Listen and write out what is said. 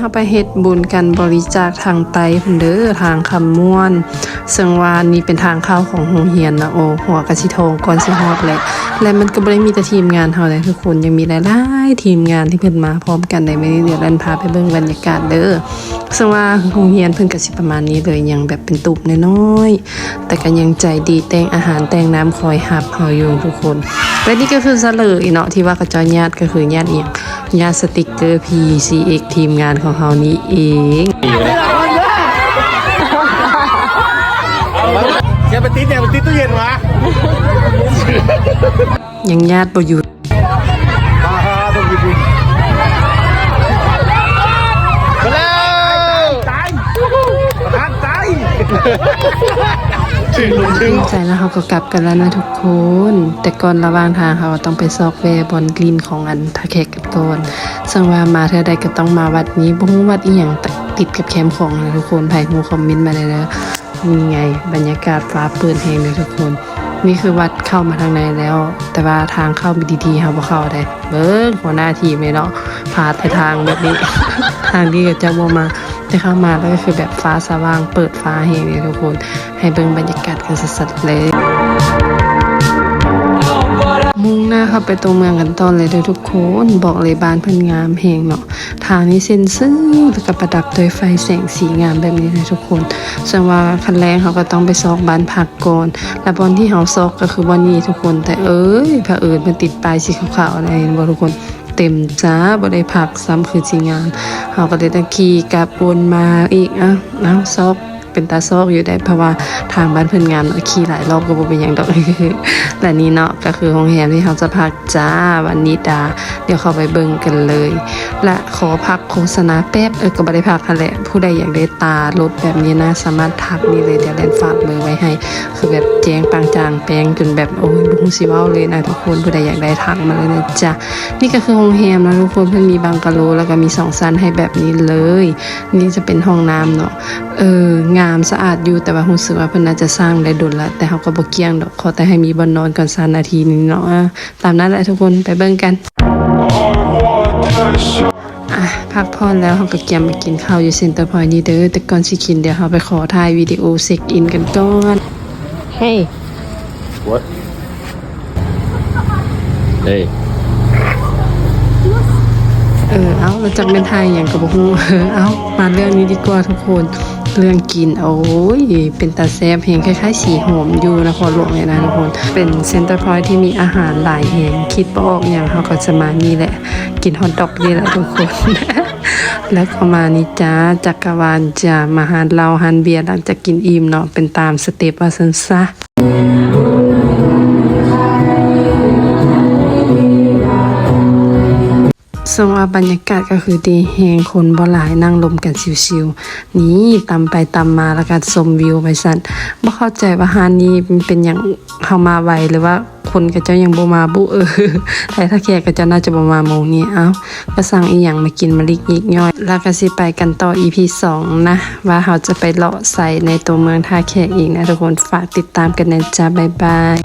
เขาไปเฮ็ดบุญกันบริจาคทางไตพุ่นเด้อทางคำม่วนซึ่งว่านี่เป็นทางเข้าของโรงเรียนนะโอ้หัวกะสิทองก่อนสิฮอดแหละและมันก็บ่ได้มีแต่ทีมงานเฮาเลยทุกคนยังมีหลายๆทีมงานที่เพิ่นมาพร้อมกันในมื้อนี้เดี๋ยวเราพาไปเบิ่งบรรยากาศเด้อซึ่งว่าโรงเรียนเพิ่นก็สิประมาณนี้เลยยังแบบเป็นตุบน้อยๆแต่ก็ยังใจดีแต่งอาหารแต่งน้ำคอยรับเฮาอยู่ทุกคนและนี่ก็คือเสลอเนาะที่ว่ากระจอยญาติก็คือญาติอีหยังญาติสติกเกอร์ PCX ทีมงานของเฮานี้เองอย่าไปติดตู้เย็นวะยังญาติบ่หยุดต้องหยุดไปแล้วตายดีใจแล้วเขาก็กลับกันแล้วนะทุกคนแต่ก่อนระหว่างทางเขาต้องไปซอกแวร์บอนกลินของอันทาแขกกันก่อนซึ่งว่ามาเธอใดก็ต้องมาวัดนี้บ่ฮู้วัดอีหยังติดกับแคมป์ของนะทุกคนไผฮู้คอมเมนต์มาได้เด้อนี่ไงบรรยากาศฟ้าเปิดแฮงเลยทุกคนนี่คือวัดเข้ามาทางในแล้วแต่ว่าทางเข้ามีดีๆเฮาบ่เข้าได้เบิ่งหัวหน้าทีมเลยเนาะพาแต่ทางแบบนี้ ทางดีก็จะบ่มาแต่เข้ามาแล้วก็คือแบบฟ้าสว่างเปิดฟ้าแฮงเลยทุกคนให้เบิ่งบรรยากาศกันสัดๆเลยมุ่งหน้าเข้าไปตรงเมืองกันตอนเลยทุกคนบอกเลยบ้านเพิ่นงามแฮงเนาะทางนี้เส้นซื่อแล้วก็ประดับด้วยไฟแสงสีงามแบบนี้เลยทุกคนซึ่งว่าคันแรกเขาก็ต้องไปซอกบ้านพักก่อนและบอนที่เขาซอกก็คือบ่อนนี้ทุกคนแต่เอ้ยเผอิญมันติดป้ายสีขาวๆอะไรเห็นบ่ทุกคนเต็มจ้าบ่ได้พักซ้ำคือสิงานเขาก็เลยต้องขี่กลับวนมาอีกซอกเป็นตาซอกอยู่ได้เพราะว่าทางบ้านเพิ่นงามขี่หลายรอบก็บ่เป็นหยังดอก และนี่เนาะก็คือโรงแรมที่เขาจะพักจ้าวันนี้ดาเดี๋ยวเข้าไปเบิ่งกันเลยและขอพักโฆษณาแป๊บก็บ่ได้พักคั่นแหละผู้ใดอยากได้ตารถแบบนี้นะสามารถทักนี่เลยเดี๋ยวแลนฝากเบอร์ไว้ให้คือแบบแจ้งปางจางแปลงจนแบบโอ้ยบ่ฮู้สิเว้าเลยนะทุกคนผู้ใดอยากได้ทักมาเลยนะจ๊ะนี่ก็คือโรงแรมนะทุกคนเพิ่นมีบังกะโลแล้วก็มี2ชั้นให้แบบนี้เลยนี่จะเป็นห้องน้ำเนาะงามสะอาดอยู่แต่ว่ารู้สึกว่าเพิ่นน่าจะสร้างได้ดนละแต่เฮาก็บ่เกี่ยงดอกขอแต่ให้มีบ่อนนอนก่อน3นาทีนี้เนาะตามนั้นแหละทุกคนไปเบิ่งกันพักผ่อนแล้วเฮาก็เกียมมากินข้าวอยู่เซ็นเตอร์พอยต์นี่เด้อแต่ก่อนสิกินเดี๋ยวเฮาไปขอถ่ายวิดีโอเช็คอินกันก่อน Hey What Hey เอาเราจักเป็นไทยอย่างกับบ่ฮู้เอามาเรื่องนี้ดีกว่าทุกคนเรื่องกินโอ้ยเป็นตาแซ่บแฮงคล้ายๆสีหอมอยู่นครหลวงเลยนะทุกคนเป็นเซ็นเตอร์พอยท์ที่มีอาหารหลายแห่งคิดบ่ออกอย่างเฮาก็จะมานี่แหละกินฮอทดอกนี่แหละทุกคน แล้วก็มานี่จ้าจักรวาลจ้ามาหาเหล้าหาเบียร์หลังจากกินอิ่มเนาะเป็นตามสเต็ปว่าซั่นซะซึ่งว่าบรรยากาศก็คือดีแฮงคนบ่หลายนั่งลมกันชิวๆนี่ตำไปตำมาแล้วก็ชมวิวไปซั่นบ่เข้าใจว่าหาดนี้มันเป็นหยังเฮามาไวหรือว่าคนก็เจ้ายังบ่มาบุถ้าแขกก็จะน่าจะบ่มาโมงนี้ก็สั่งอีหยังมากินมาลิกยิกย่อยแล้วก็สิไปกันต่อ EP 2นะว่าเฮาจะไปเลาะใส่ในตัวเมืองท่าแขกอีกนะทุกคนฝากติดตามกันนะจ๊ะบ๊ายบาย